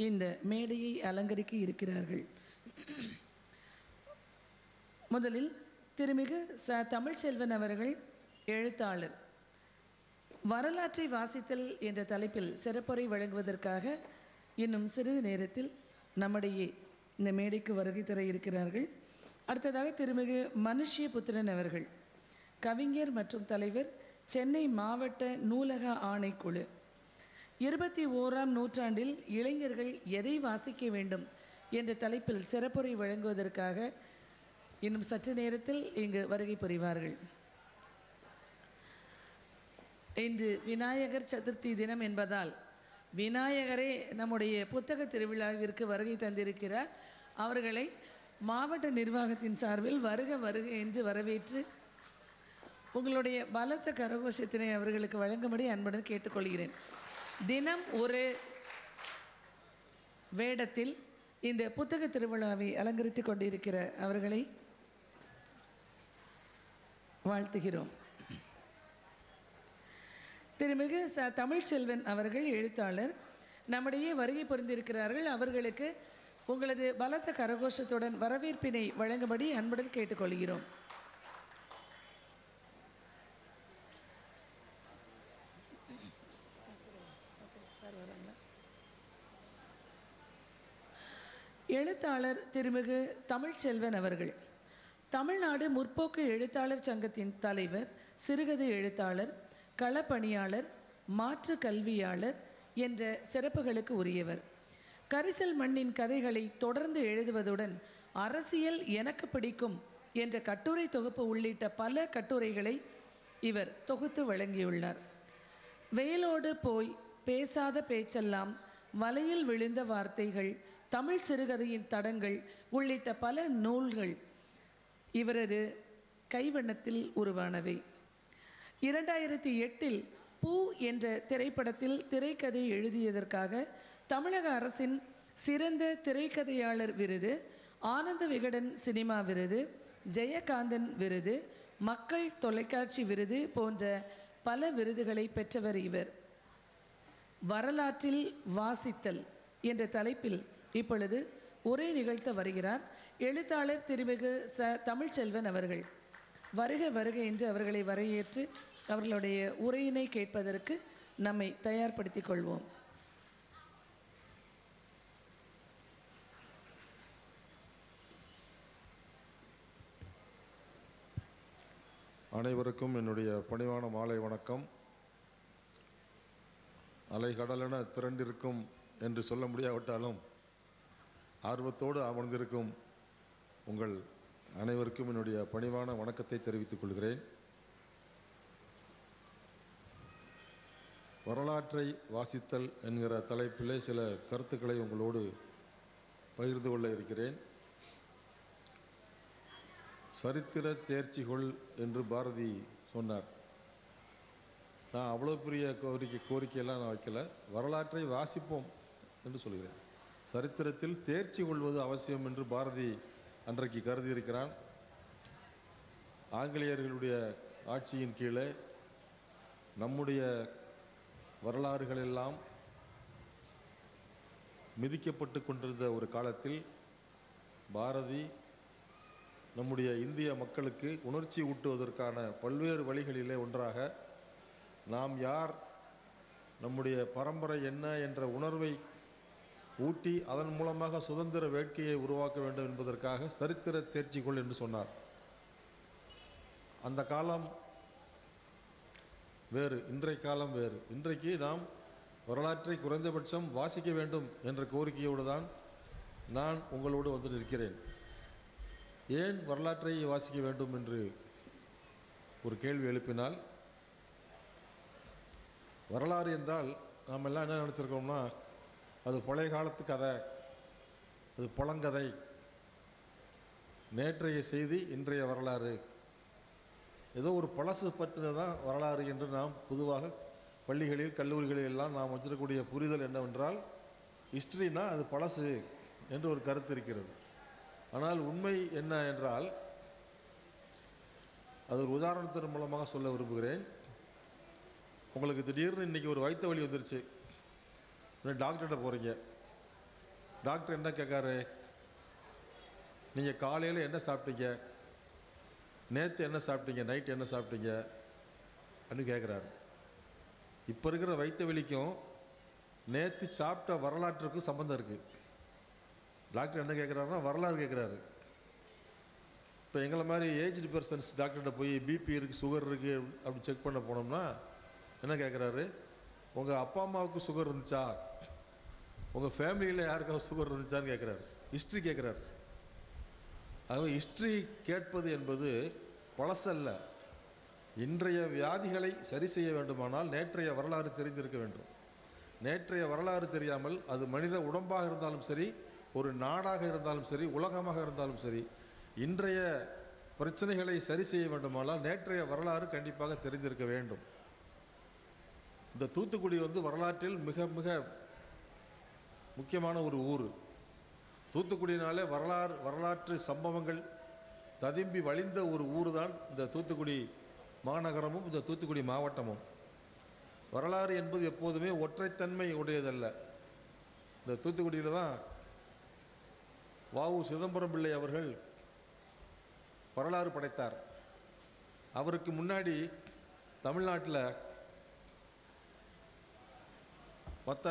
இந்த மேடையை அலங்கரிக்க இருக்கிறார்கள். முதலில் திருமிகு தமிழ்ச்செல்வன் அவர்கள் எழுத்தாளர் வரலாற்றை வாசித்தல் என்ற தலைப்பில் சிறப்புரை வழங்குவதற்காக இன்னும் சிறிது நேரத்தில் நம்முடைய இந்த மேடைக்கு வருகை தர இருக்கிறார்கள். அடுத்ததாக திருமிகு மனுஷ்யபுத்திரன் அவர்கள் கவிஞர் மற்றும் தலைவர், சென்னை மாவட்ட நூலக ஆணைக்குழு. 21ஆம் நூற்றாண்டில் இளைஞர்கள் எதை வாசிக்க வேண்டும் என்ற தலைப்பில் சிறப்புரை வழங்குவதற்காக இன்னும் சற்று நேரத்தில் இங்கு வருகை புரிவார்கள். இன்று விநாயகர் சதுர்த்தி தினம் என்பதால் விநாயகரே நம்முடைய புத்தக திருவிழாவிற்கு வருகை தந்திருக்கிறார். அவர்களை மாவட்ட நிர்வாகத்தின் சார்பில் வருக வருக என்று வரவேற்று உங்களுடைய பலத்த கரகோஷத்தினை அவர்களுக்கு வழங்கும்படி அன்புடன் கேட்டுக்கொள்கிறேன். தினம் ஒரு வேடத்தில் இந்த புத்தக திருவிழாவை அலங்கரித்து கொண்டிருக்கிற அவர்களை வாழ்த்துகிறோம். திருமிகு தமிழ்ச்செல்வன் அவர்கள் எழுத்தாளர் நம்முடைய வருகை புரிந்திருக்கிறார்கள். அவர்களுக்கு உங்களது பலத்த கரகோஷத்துடன் வரவேற்பினை வழங்கும்படி அன்புடன் கேட்டுக்கொள்கிறோம். எழுத்தாளர் திருமிகு தமிழ்ச்செல்வன் அவர்கள் தமிழ்நாடு முற்போக்கு எழுத்தாளர் சங்கத்தின் தலைவர், சிறுகதை எழுத்தாளர், களப்பணியாளர், மாற்று கல்வியாளர் என்ற சிறப்புகளுக்கு உரியவர். கரிசல் மண்ணின் கதைகளை தொடர்ந்து எழுதுவதுடன் அரசியல் எனக்கு பிடிக்கும் என்ற கட்டுரை தொகுப்பு உள்ளிட்ட பல கட்டுரைகளை இவர் தொகுத்து வழங்கியுள்ளார். வெயிலோடு போய் பேசாத பேச்செல்லாம், வலையில் விழுந்த வார்த்தைகள், தமிழ் சிறுகதையின் தடங்கள் உள்ளிட்ட பல நூல்கள் இவரது கைவண்ணத்தில் உருவானவை. 2008 பூ என்ற திரைப்படத்தில் திரைக்கதை எழுதியதற்காக தமிழக அரசின் சிறந்த திரைக்கதையாளர் விருது, ஆனந்த விகடன் சினிமா விருது, ஜெயகாந்தன் விருது, மக்கள் தொலைக்காட்சி விருது போன்ற பல விருதுகளை பெற்றவர் இவர். வரலாற்றில் வாசித்தல் என்ற தலைப்பில் இப்பொழுது உரை நிகழ்த்த வருகிறார் எழுத்தாளர் திருமிகு தமிழ்ச்செல்வன் அவர்கள். வருக வருக என்று அவர்களை வரவேற்று அவர்களுடைய உரையினை கேட்பதற்கு நம்மை தயார்படுத்திக் கொள்வோம். அனைவருக்கும் என்னுடைய பணிவான மாலை வணக்கம். அலைகடலென திரண்டிருக்கும் என்று சொல்ல முடியாவிட்டாலும் ஆர்வத்தோடு அமர்ந்திருக்கும் உங்கள் அனைவருக்கும் என்னுடைய பணிவான வணக்கத்தை தெரிவித்துக் கொள்கிறேன். வரலாற்றை வாசித்தல் என்கிற தலைப்பிலே சில கருத்துக்களை உங்களோடு பகிர்ந்து கொள்ள இருக்கிறேன். சரித்திர தேர்ச்சிகள் என்று பாரதி சொன்னார். நான் அவ்வளோ பெரிய கோரிக்கையெல்லாம் நான் வைக்கல. வரலாற்றை வாசிப்போம் என்று சொல்கிறேன். சரித்திரத்தில் தேர்ச்சி கொள்வது அவசியம் என்று பாரதி அன்றைக்கு கருதியிருக்கிறான். ஆங்கிலேயர்களுடைய ஆட்சியின் கீழே நம்முடைய வரலாறுகளெல்லாம் மிதிக்கப்பட்டு கொண்டிருந்த ஒரு காலத்தில் பாரதி நம்முடைய இந்திய மக்களுக்கு உணர்ச்சி ஊட்டுவதற்கான பல்வேறு வழிகளிலே ஒன்றாக நாம் யார், நம்முடைய பரம்பரை என்ன என்ற உணர்வை ஊட்டி அதன் மூலமாக சுதந்திர வேட்கையை உருவாக்க வேண்டும் என்பதற்காக சரித்திர தேர்ச்சிகள் என்று சொன்னார். அந்த காலம் வேறு, இன்றைய காலம் வேறு. இன்றைக்கு நாம் வரலாற்றை குறைந்தபட்சம் வாசிக்க வேண்டும் என்ற கோரிக்கையோடு தான் நான் உங்களோடு வந்து நிற்கிறேன். ஏன் வரலாற்றை வாசிக்க வேண்டும் என்று ஒரு கேள்வி எழுப்பினால், வரலாறு என்றால் நாம் எல்லாம் என்ன நினச்சிருக்கோம்னா, அது பழைய காலத்து கதை, அது பழங்கதை, நேற்றைய செய்தி இன்றைய வரலாறு, ஏதோ ஒரு பழசு பற்றினதான் வரலாறு என்று நாம் பொதுவாக பள்ளிகளில் கல்லூரிகளில் எல்லாம் நாம் வச்சிருக்கக்கூடிய புரிதல் என்னவென்றால், ஹிஸ்ட்ரினா அது பழசு என்று ஒரு கருத்து இருக்கிறது. ஆனால் உண்மை என்ன என்றால், அது ஒரு உதாரணத்தின் மூலமாக சொல்ல விரும்புகிறேன். உங்களுக்கு திடீர்னு இன்றைக்கி ஒரு வயிற்று வலி வந்துருச்சு, டாக்டர்கிட்ட போகிறீங்க. டாக்டர் என்ன கேட்காரு, நீங்கள் காலையில் என்ன சாப்பிட்டீங்க, நேற்று என்ன சாப்பிட்டீங்க, நைட்டு என்ன சாப்பிட்டீங்க அப்படின்னு கேட்குறாரு. இப்போ இருக்கிற வயிற்று வலிக்கும் நேற்று சாப்பிட்ட வரலாற்றுக்கும் சம்மந்தம் இருக்குது. டாக்டர் என்ன கேட்குறாருன்னா வரலாறு கேட்குறாரு. இப்போ எங்களை மாதிரி ஏஜ்டு பர்சன்ஸ் டாக்டர்கிட்ட போய் பிபி இருக்குது, சுகர் இருக்குது அப்படி செக் பண்ண போனோம்னா என்ன கேட்குறாரு, உங்கள் அப்பா அம்மாவுக்கு சுகர் இருந்துச்சா, உங்கள் ஃபேமிலியில் யாருக்காவது சுகர் இருந்துச்சான்னு கேட்குறாரு. ஹிஸ்ட்ரி கேட்குறாரு. ஆகவே ஹிஸ்ட்ரி கேட்பது என்பது பழசல்ல. இன்றைய வியாதிகளை சரி செய்ய வேண்டுமானால் நேற்றைய வரலாறு தெரிந்திருக்க வேண்டும். நேற்றைய வரலாறு தெரியாமல், அது மனித உடம்பாக இருந்தாலும் சரி, ஒரு நாடாக இருந்தாலும் சரி, உலகமாக இருந்தாலும் சரி, இன்றைய பிரச்சனைகளை சரி செய்ய வேண்டுமானால் நேற்றைய வரலாறு கண்டிப்பாக தெரிந்திருக்க வேண்டும். இந்த தூத்துக்குடி வரலாற்றில் மிக மிக முக்கியமான ஒரு ஊர். தூத்துக்குடினாலே வரலாற்று சம்பவங்கள் ததும்பி வழிந்த ஒரு ஊர் தான் இந்த தூத்துக்குடி மாநகரமும் இந்த தூத்துக்குடி மாவட்டமும். வரலாறு என்பது எப்போதுமே ஒற்றைத்தன்மை உடையதல்ல. இந்த தூத்துக்குடியில் தான் வ.உ. சிதம்பரம் பிள்ளை அவர்கள் வரலாறு படைத்தார். அவருக்கு முன்னாடி தமிழ்நாட்டில் மற்ற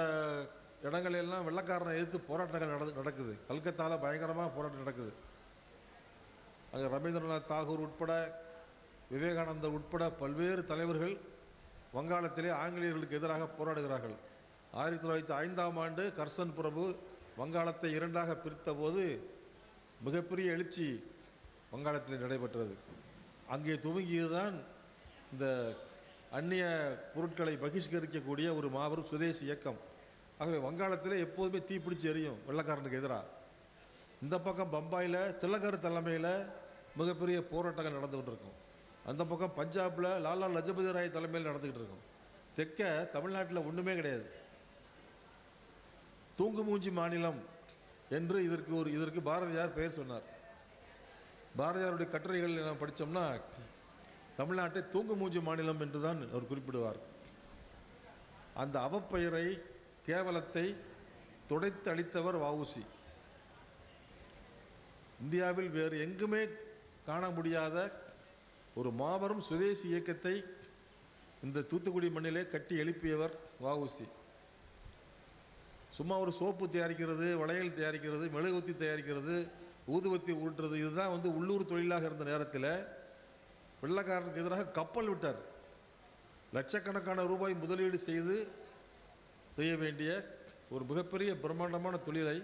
இடங்களெல்லாம் வெள்ளக்காரனை எதிர்த்து போராட்டங்கள் நடக்குது. கல்கத்தாவில் பயங்கரமாக போராட்டம் நடக்குது. அங்கே ரவீந்திரநாத் தாகூர் உட்பட, விவேகானந்தர் உட்பட பல்வேறு தலைவர்கள் வங்காளத்திலே ஆங்கிலேயர்களுக்கு எதிராக போராடுகிறார்கள். 1905ஆம் ஆண்டு கர்சன் பிரபு வங்காளத்தை இரண்டாக பிரித்த போது மிகப்பெரிய எழுச்சி வங்காளத்தில் நடைபெற்றது. அங்கே துவங்கியதுதான் இந்த அந்நிய பொருட்களை பகிஷ்கரிக்கக்கூடிய ஒரு மாபெரும் சுதேசி இயக்கம். ஆகவே வங்காளத்திலே எப்போதுமே தீப்பிடிச்சு எரியும் வெள்ளக்காரனுக்கு எதிராக. இந்த பக்கம் பம்பாயில் திலகர் தலைமையில் மிகப்பெரிய போராட்டங்கள் நடந்து கொண்டிருக்கும். அந்த பக்கம் பஞ்சாபில் லாலா லஜபதி ராய் தலைமையில் நடந்துக்கிட்டு இருக்கும். தெற்க தமிழ்நாட்டில் ஒன்றுமே கிடையாது. தூங்கு மூஞ்சி மாநிலம் என்று இதற்கு பாரதியார் பெயர் சொன்னார். பாரதியாருடைய கட்டுரைகள் நாம் படித்தோம்னா தமிழ்நாட்டை தூங்கு மூஞ்சி மாநிலம் என்று தான் அவர் குறிப்பிடுவார். அந்த அவப்பெயரை, கேவலத்தை துடைத்து அளித்தவர் வ.உ.சி. இந்தியாவில் வேறு எங்குமே காண முடியாத ஒரு மாபெரும் சுதேசி இயக்கத்தை இந்த தூத்துக்குடி மண்ணிலே கட்டி எழுப்பியவர் வ.உ.சி. சும்மா ஒரு சோப்பு தயாரிக்கிறது, வளையல் தயாரிக்கிறது, மெழுகுவத்தி தயாரிக்கிறது, ஊதுவத்தி ஊட்டுறது, இதுதான் உள்ளூர் தொழிலாக இருந்த நேரத்தில் வெள்ளக்காரனுக்கு எதிராக கப்பல் விட்டார். லட்சக்கணக்கான ரூபாய் முதலீடு செய்ய வேண்டிய ஒரு மிகப்பெரிய பிரம்மாண்டமான தொழிலை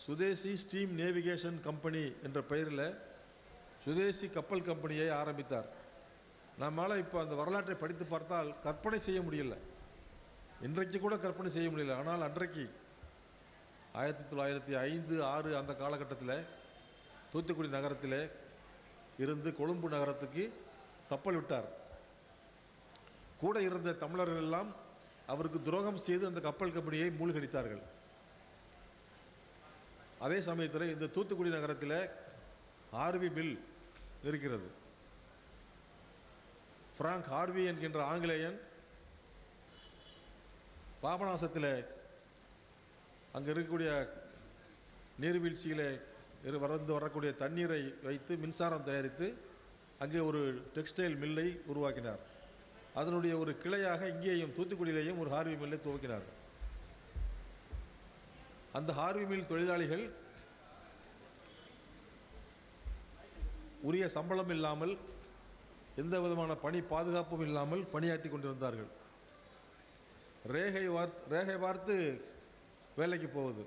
சுதேசி ஸ்டீம் நேவிகேஷன் கம்பெனி என்ற பெயரில் சுதேசி கப்பல் கம்பெனியை ஆரம்பித்தார். நம்மளால் இப்போ அந்த வரலாற்றை படித்து பார்த்தால் கற்பனை செய்ய முடியல. இன்றைக்கு கூட கற்பனை செய்ய முடியல. ஆனால் அன்றைக்கு 1905, 6 அந்த காலகட்டத்தில் தூத்துக்குடி நகரத்தில் இருந்து கொழும்பு நகரத்துக்கு கப்பல் விட்டார். கூட இருந்த தமிழர்கள் எல்லாம் அவருக்கு துரோகம் செய்து அந்த கப்பல் கம்பெனியை மூழ்கடித்தார்கள். அதே சமயத்தில் இந்த தூத்துக்குடி நகரத்தில் ஹார்வி மில் இருக்கிறது. பிராங்க் ஹார்வி என்கின்ற ஆங்கிலேயன் பாபநாசத்தில் அங்கே இருக்கக்கூடிய நீர்வீழ்ச்சியில் வரக்கூடிய தண்ணீரை வைத்து மின்சாரம் தயாரித்து அங்கே ஒரு டெக்ஸ்டைல் மில்லை உருவாக்கினார். அதனுடைய ஒரு கிளையாக இங்கேயும் தூத்துக்குடியிலேயும் ஒரு ஹார்வி மில்லை துவக்கினார். அந்த ஹார்வி மில் தொழிலாளிகள் உரிய சம்பளம் இல்லாமல், எந்த விதமான பணி பாதுகாப்பும் இல்லாமல் பணியாற்றி கொண்டிருந்தார்கள். ரேகை பார்த்து வேலைக்கு போகுது.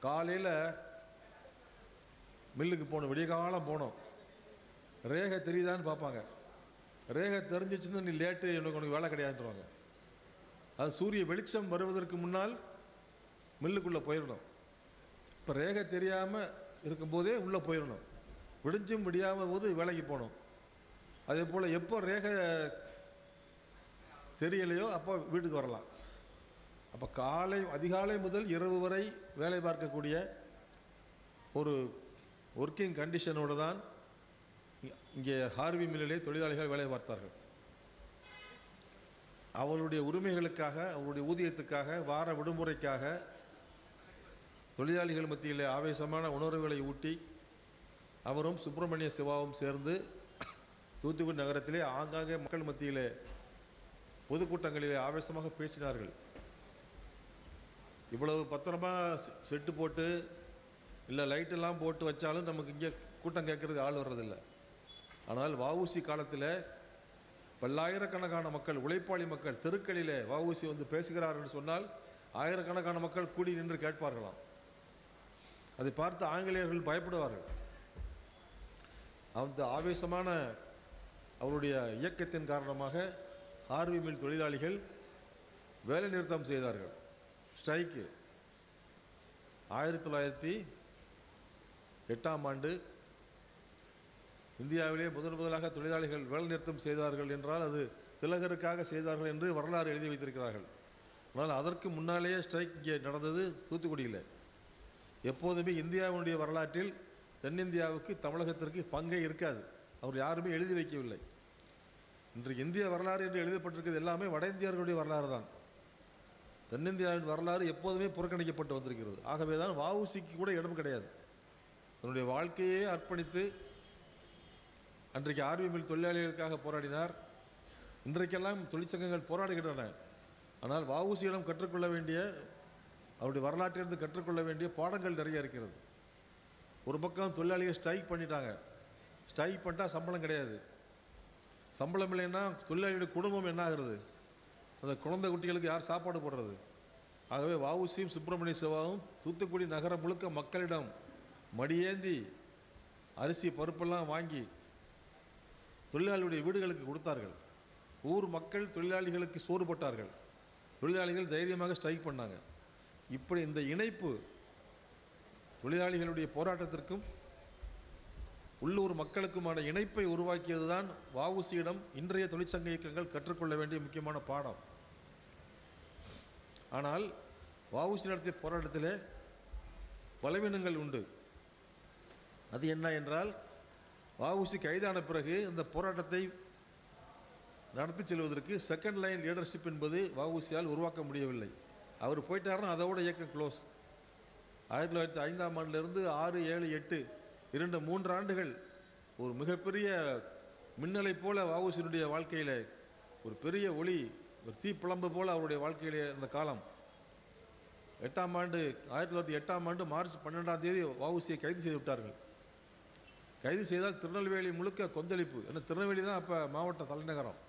காலையில் மில்லுக்கு போகணும், விடிய காலம் போகணும். ரேகை தெரியுதான்னு பார்ப்பாங்க. ரேகை தெரிஞ்சிச்சுன்னா நீ லேட்டு, உனக்கு வேலை கிடையாதுன்றாங்க. அது சூரிய வெளிச்சம் வருவதற்கு முன்னால் மில்லுக்குள்ளே போயிடணும். இப்போ ரேகை தெரியாமல் இருக்கும்போதே உள்ளே போயிடணும். விடிஞ்சும் விடியாமல் போது வேலைக்கு போகணும். அதே போல் எப்போ ரேகை தெரியலையோ அப்போ வீட்டுக்கு வரலாம். அப்போ அதிகாலை முதல் இரவு வரை வேலை பார்க்கக்கூடிய ஒரு ஒர்க்கிங் கண்டிஷனோடு தான் இங்கே ஹார்வி மில்லிலே தொழிலாளிகள் வேலை பார்த்தார்கள். அவர்களுடைய உரிமைகளுக்காக, அவருடைய ஊதியத்துக்காக, வார விடுமுறைக்காக தொழிலாளிகள் மத்தியிலே ஆவேசமான உணர்வுகளை ஊட்டி அவரும் சுப்பிரமணிய சிவாவும் சேர்ந்து தூத்துக்குடி நகரத்திலே ஆங்காங்கே மக்கள் மத்தியிலே பொதுக்கூட்டங்களிலே ஆவேசமாக பேசினார்கள். இவ்வளவு பத்திரமா செட்டு போட்டு இல்லை லைட்டெல்லாம் போட்டு வச்சாலும் நமக்கு இங்கே கூட்டம் கேட்கறதுக்கு ஆள் வர்றதில்லை. ஆனால் வஉசி காலத்தில் பல்லாயிரக்கணக்கான மக்கள், உழைப்பாளி மக்கள் தெருக்களிலே வஉசி வந்து பேசுகிறார் என்று சொன்னால் ஆயிரக்கணக்கான மக்கள் கூடி நின்று கேட்பார்களாம். அதை பார்த்து ஆங்கிலேயர்கள் பயப்படுவார்கள். அந்த ஆவேசமான அவருடைய இயக்கத்தின் காரணமாக ஹார்வி மில் தொழிலாளிகள் வேலை நிறுத்தம் செய்தார்கள். ஸ்ட்ரைக்கு 1908 இந்தியாவிலே முதலாக தொழிலாளிகள் வேலை நிறுத்தம் செய்தார்கள் என்றால் அது திலகருக்காக செய்தார்கள் என்று வரலாறு எழுதி வைத்திருக்கிறார்கள். ஆனால் அதற்கு முன்னாலேயே ஸ்ட்ரைக் இங்கே நடந்தது தூத்துக்குடியில். எப்போதுமே இந்தியாவுடைய வரலாற்றில் தென்னிந்தியாவுக்கு தமிழகத்திற்கு பங்கே இருக்காது. அவர் யாருமே எழுதி வைக்கவில்லை. இன்றைக்கு இந்திய வரலாறு என்று எழுதப்பட்டிருக்கிறது எல்லாமே வட இந்தியர்களுடைய வரலாறு தான். தென்னிந்தியாவின் வரலாறு எப்போதுமே புறக்கணிக்கப்பட்டு வந்திருக்கிறது. ஆகவே தான் வஉசிக்கு கூட இடம் கிடையாது. தன்னுடைய வாழ்க்கையே அர்ப்பணித்து அன்றைக்கு ஆர்வி மில் தொழிலாளிகளுக்காக போராடினார். இன்றைக்கெல்லாம் தொழிற்சங்கங்கள் போராடுகின்றன. ஆனால் வஉசியிடம் கற்றுக்கொள்ள வேண்டிய, அவருடைய வரலாற்றிலிருந்து கற்றுக்கொள்ள வேண்டிய பாடங்கள் நிறைய இருக்கிறது. ஒரு பக்கம் தொழிலாளிகள் ஸ்ட்ரைக் பண்ணிட்டாங்க. ஸ்ட்ரைக் பண்ணிட்டா சம்பளம் கிடையாது. சம்பளம் இல்லைன்னா தொழிலாளியுடைய குடும்பம் என்ன ஆகிறது? அந்த குழந்தை குட்டிகளுக்கு யார் சாப்பாடு போடுறது? ஆகவே வஉசியும் சுப்பிரமணிய சிவாவும் தூத்துக்குடி நகரம் முழுக்க மக்களிடம் மடியேந்தி அரிசி பருப்பெல்லாம் வாங்கி தொழிலாளியுடைய வீடுகளுக்கு கொடுத்தார்கள். ஊர் மக்கள் தொழிலாளிகளுக்கு சோறு போட்டார்கள். தொழிலாளிகள் தைரியமாக ஸ்ட்ரைக் பண்ணாங்க. இப்படி இந்த இணைப்பு தொழிலாளிகளுடைய போராட்டத்திற்கும் உள்ளூர் மக்களுக்குமான இணைப்பை உருவாக்கியது தான் வஉசியிடம் இன்றைய தொழிற்சங்க இயக்கங்கள் கற்றுக்கொள்ள வேண்டிய முக்கியமான பாடம். ஆனால் வஉசி நடத்திய போராட்டத்திலே பலவீனங்கள் உண்டு. அது என்ன என்றால், வஉசி கைதான பிறகு இந்த போராட்டத்தை நடத்தி செல்வதற்கு செகண்ட் லைன் லீடர்ஷிப் என்பது வஉசியால் உருவாக்க முடியவில்லை. அவர் போயிட்டாருன்னா அதோட இயக்கம் க்ளோஸ். 1905 6, 7, 8 3 ஆண்டுகள் ஒரு மிகப்பெரிய மின்னலை போல வஉசியினுடைய வாழ்க்கையில் ஒரு பெரிய ஒளி, ஒரு தீப்பிழம்பு போல அவருடைய வாழ்க்கையிலே அந்த காலம். 1908 மார்ச் 12 வஉசியை கைது செய்து விட்டார்கள். கைது செய்தால் திருநெல்வேலி முழுக்க கொந்தளிப்பு. ஏன்னா திருநெல்வேலி தான் அப்போ மாவட்ட தலைநகரம்.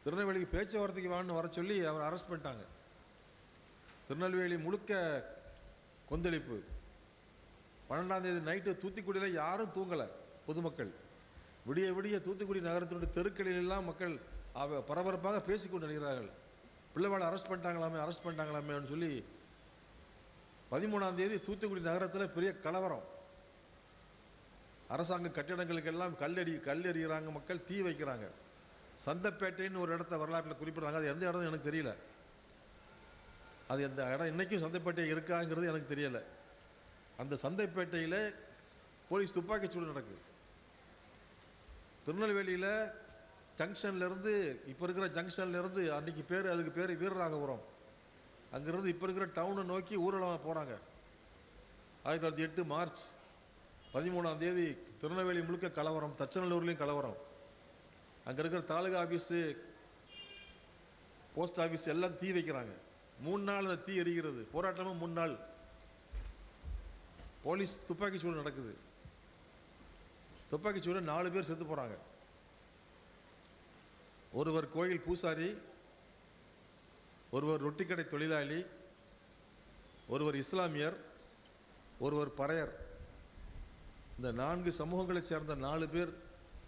திருநெல்வேலிக்கு பேச்சுவார்த்தைக்கு வான்னு வர சொல்லி அவர் அரெஸ்ட் பண்ணிட்டாங்க. திருநெல்வேலி முழுக்க கொந்தளிப்பு. 12 நைட்டு தூத்துக்குடியில் யாரும் தூங்கலை. பொதுமக்கள் விடிய விடிய தூத்துக்குடி நகரத்தினுடைய தெருக்களிலெல்லாம் மக்கள் பரபரப்பாக பேசிக்கொண்டு வருகிறார்கள். பிள்ளைவாளை அரெஸ்ட் பண்ணிட்டாங்களாமேன்னு சொல்லி 13 தூத்துக்குடி நகரத்தில் பெரிய கலவரம். அரசாங்க கட்டிடங்களுக்கெல்லாம் கல் எறிகிறாங்க, மக்கள் தீ வைக்கிறாங்க. சந்தைப்பேட்டைன்னு ஒரு இடத்த வரலாற்றில் குறிப்பிட்றாங்க. அது எந்த இடம் எனக்கு தெரியல. அது எந்த இடம் இன்றைக்கும் சந்தைப்பேட்டை இருக்காங்கிறது எனக்கு தெரியலை. அந்த சந்தைப்பேட்டையில் போலீஸ் துப்பாக்கிச்சூடு நடக்குது. திருநெல்வேலியில் ஜங்ஷன்லேருந்து, இப்போ இருக்கிற ஜங்ஷன்லேருந்து அன்றைக்கி அதுக்கு பேர் வீரராகபுரம், அங்கேருந்து இப்போ இருக்கிற டவுனை நோக்கி ஊர்வலமாக போகிறாங்க. 1908 மார்ச் 13 திருநெல்வேலி முழுக்க கலவரம். தச்சநல்லூர்லேயும் கலவரம். அங்கே இருக்கிற தாலுகா ஆஃபீஸு, போஸ்ட் ஆஃபீஸ் எல்லாம் தீ வைக்கிறாங்க. 3 நாள் அந்த தீ எரிகிறது. போராட்டமும் 3 நாள். போலீஸ் துப்பாக்கிச்சூடு நடக்குது. துப்பாக்கிச்சூடு 4 பேர் செத்து போகிறாங்க. ஒருவர் கோயில் பூசாரி, ஒருவர் ரொட்டிக்கடை தொழிலாளி, ஒருவர் இஸ்லாமியர், ஒருவர் பறையர். இந்த 4 சமூகங்களைச் சேர்ந்த 4 பேர்,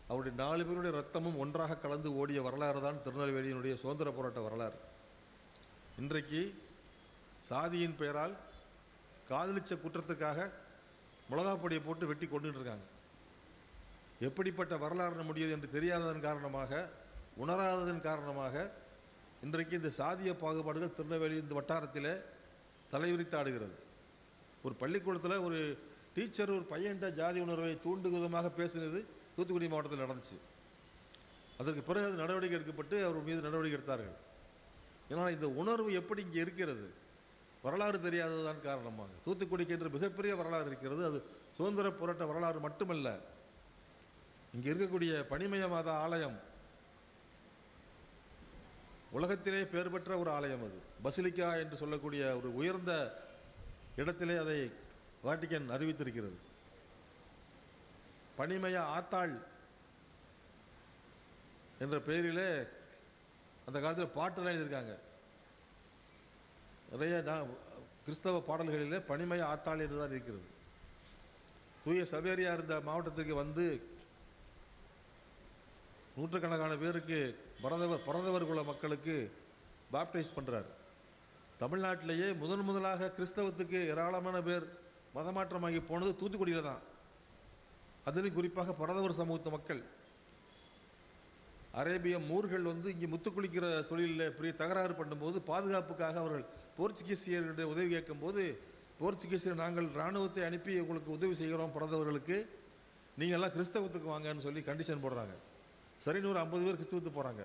அவருடைய 4 பேருடைய ரத்தமும் ஒன்றாக கலந்து ஓடிய வரலாறு தான் திருநெல்வேலியினுடைய சுதந்திர போராட்ட வரலாறு. இன்றைக்கு சாதியின் பெயரால் காதலிச்ச குற்றத்துக்காக மிளகாப்பொடியை போட்டு வெட்டி கொண்டுட்டு இருக்காங்க. எப்படிப்பட்ட வரலாறு நம்முடையது என்று தெரியாததன் காரணமாக, உணராததன் காரணமாக இன்றைக்கு இந்த சாதிய பாகுபாடுகள் திருநெல்வேலி இந்த வட்டாரத்தில் தலைவிரித்தாடுகிறது. ஒரு பள்ளிக்கூடத்தில் ஒரு டீச்சர் ஒரு பையன்கிட்ட ஜாதி உணர்வை தூண்டும் விதமாக பேசினது தூத்துக்குடி மாவட்டத்தில் நடந்துச்சு. அதற்கு பிறகு அது நடவடிக்கை எடுக்கப்பட்டு அவர் மீது நடவடிக்கை எடுத்தார்கள். ஏன்னா இந்த உணர்வு எப்படி இங்கே இருக்கிறது? வரலாறு தெரியாததுதான் காரணமாக. தூத்துக்குடிக்கு என்று மிகப்பெரிய வரலாறு இருக்கிறது. அது சுதந்திர போராட்ட வரலாறு மட்டுமல்ல. இங்கே இருக்கக்கூடிய பனிமய மாதா ஆலயம் உலகத்திலே பெயர் பெற்ற ஒரு ஆலயம். அது பசிலிக்கா என்று சொல்லக்கூடிய ஒரு உயர்ந்த இடத்திலே அதை வாட்டிக்கன் அறிவித்திருக்கிறது. பனிமய ஆத்தாள் என்ற பெயரிலே அந்த காலத்தில் பாட்டெல்லாம் எழுதியிருக்காங்க. நிறைய கிறிஸ்தவ பாடல்களிலே பனிமய ஆத்தாள் என்று தான் இருக்கிறது. தூய சவேரியார் இந்த மாவட்டத்திற்கு வந்து நூற்றுக்கணக்கான பேருக்கு பரதவர் குல மக்களுக்கு பாப்டைஸ் பண்ணுறார். தமிழ்நாட்டிலேயே முதலாக கிறிஸ்தவத்துக்கு ஏராளமான பேர் மதமாற்றமாகி போனது தூத்துக்குடியில் தான். அதுலேயும் குறிப்பாக பரதவர் சமூகத்து மக்கள். அரேபிய மூர்கள் வந்து இங்கே முத்துக்குளிக்கிற தொழிலில் பெரிய தகராறு பண்ணும்போது பாதுகாப்புக்காக அவர்கள் போர்ச்சுகீசியர்களுடைய உதவி கேட்கும்போது, போர்ச்சுகீசியர் நாங்கள் இராணுவத்தை அனுப்பி உங்களுக்கு உதவி செய்கிறோம் பரதவர்களுக்கு, நீங்கள் எல்லாம் கிறிஸ்தவத்துக்கு வாங்கன்னு சொல்லி கண்டிஷன் போடுறாங்க. சரின்னு ஒரு 50 பேர் கிறிஸ்தவத்துக்கு போகிறாங்க.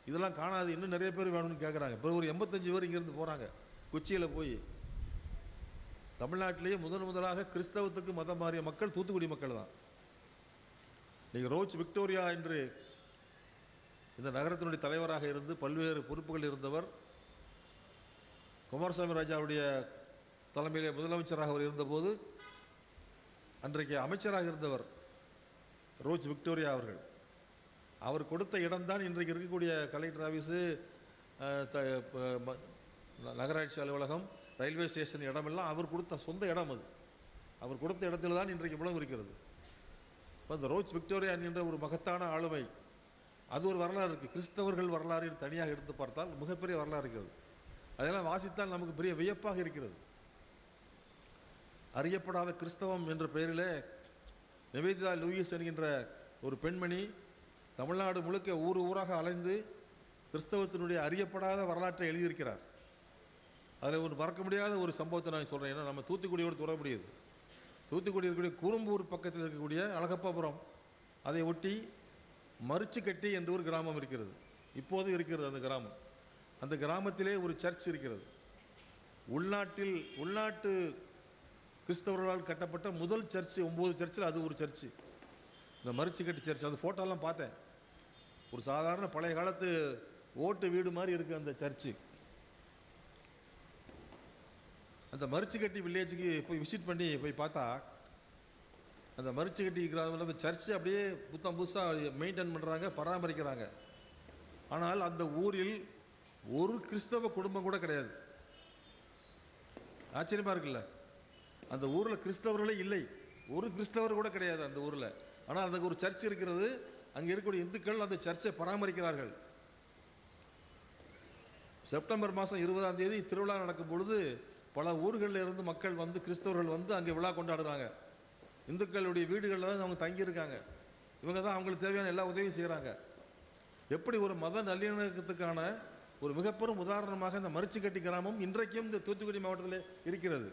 இதெல்லாம் காணாது, இன்னும் நிறைய பேர் வேணும்னு கேட்குறாங்க. இப்போ ஒரு 85 பேர் இங்கேருந்து போகிறாங்க. கொச்சியில் போய் தமிழ்நாட்டிலேயே முதலாக கிறிஸ்தவத்துக்கு மதம் மாறிய மக்கள் தூத்துக்குடி மக்கள் தான். நீங்கள் ரோச் விக்டோரியா என்று இந்த நகரத்தினுடைய தலைவராக இருந்து பல்வேறு பொறுப்புகள் இருந்தவர், குமாரசாமி ராஜாவுடைய தலைமையிலே முதலமைச்சராக அவர் இருந்தபோது அன்றைக்கு அமைச்சராக இருந்தவர் ரோச் விக்டோரியா அவர்கள். அவர் கொடுத்த இடம்தான் இன்றைக்கு இருக்கக்கூடிய கலெக்டர் ஆஃபீஸு, நகராட்சி அலுவலகம், ரயில்வே ஸ்டேஷன் இடமெல்லாம் அவர் கொடுத்த சொந்த இடம். அது அவர் கொடுத்த இடத்துல தான் இன்றைக்கு இவ்வளவு இருக்கிறது. இப்போ இந்த ரோச் விக்டோரியா என்கின்ற ஒரு மகத்தான ஆளுமை, அது ஒரு வரலாறு இருக்குது. கிறிஸ்தவர்கள் வரலாறு தனியாக எடுத்து பார்த்தால் மிகப்பெரிய வரலாறு இருக்கிறது. அதெல்லாம் வாசித்தால் நமக்கு பெரிய வியப்பாக இருக்கிறது. அறியப்படாத கிறிஸ்தவம் என்ற பெயரில் நிவேதிதா லூயிஸ் என்கின்ற ஒரு பெண்மணி தமிழ்நாடு முழுக்க ஊராக அலைந்து கிறிஸ்தவத்தினுடைய அறியப்படாத வரலாற்றை எழுதியிருக்கிறார். அதில் ஒரு மறக்க முடியாத ஒரு சம்பவத்தை நான் சொல்கிறேன். ஏன்னா நம்ம தூத்துக்குடியோடு தொட முடியுது. தூத்துக்குடி இருக்கக்கூடிய குறும்பூர் பக்கத்தில் இருக்கக்கூடிய அழகப்பாபுரம், அதை ஒட்டி மரிச்சுக்கட்டி என்று ஒரு கிராமம் இருக்கிறது. இப்போது இருக்கிறது அந்த கிராமம். அந்த கிராமத்திலே ஒரு சர்ச் இருக்கிறது. உள்நாட்டு கிறிஸ்தவர்களால் கட்டப்பட்ட முதல் சர்ச்சு. 9 சர்ச்சில் அது ஒரு சர்ச்சு, இந்த மரிச்சுக்கட்டி சர்ச். அந்த ஃபோட்டோலாம் பார்த்தேன். ஒரு சாதாரண பழைய காலத்து ஓட்டு வீடு மாதிரி இருக்குது அந்த சர்ச்சு. அந்த மரிச்சுக்கட்டி வில்லேஜுக்கு போய் விசிட் பண்ணி போய் பார்த்தா, அந்த மரிச்சுக்கட்டி கிராமத்தில் அந்த சர்ச்சு அப்படியே புதுசாக மெயின்டைன் பண்ணுறாங்க, பராமரிக்கிறாங்க. ஆனால் அந்த ஊரில் ஒரு கிறிஸ்தவ குடும்பம் கூட கிடையாது. ஆச்சரியமாக இருக்குல்ல? அந்த ஊரில் கிறிஸ்தவர்களே இல்லை, ஒரு கிறிஸ்தவர் கூட கிடையாது அந்த ஊரில். ஆனால் அந்த ஒரு சர்ச் இருக்கிறது. அங்கே இருக்கக்கூடிய இந்துக்கள் அந்த சர்ச்சை பராமரிக்கிறார்கள். செப்டம்பர் மாதம் 20ஆம் தேதி திருவிழா நடக்கும் பொழுது பல ஊர்களில் இருந்து மக்கள் வந்து, கிறிஸ்தவர்கள் வந்து அங்கே விழா கொண்டாடுறாங்க. இந்துக்களுடைய வீடுகளில் தான் அவங்க தங்கியிருக்காங்க. இவங்க தான் அவங்களுக்கு தேவையான எல்லா உதவியும் செய்கிறாங்க. எப்படி ஒரு மத நல்லிணக்கத்துக்கான ஒரு மிகப்பெரும் உதாரணமாக இந்த மரிச்சுக்கட்டி கிராமம் இன்றைக்கும் இந்த தூத்துக்குடி மாவட்டத்தில் இருக்கிறது.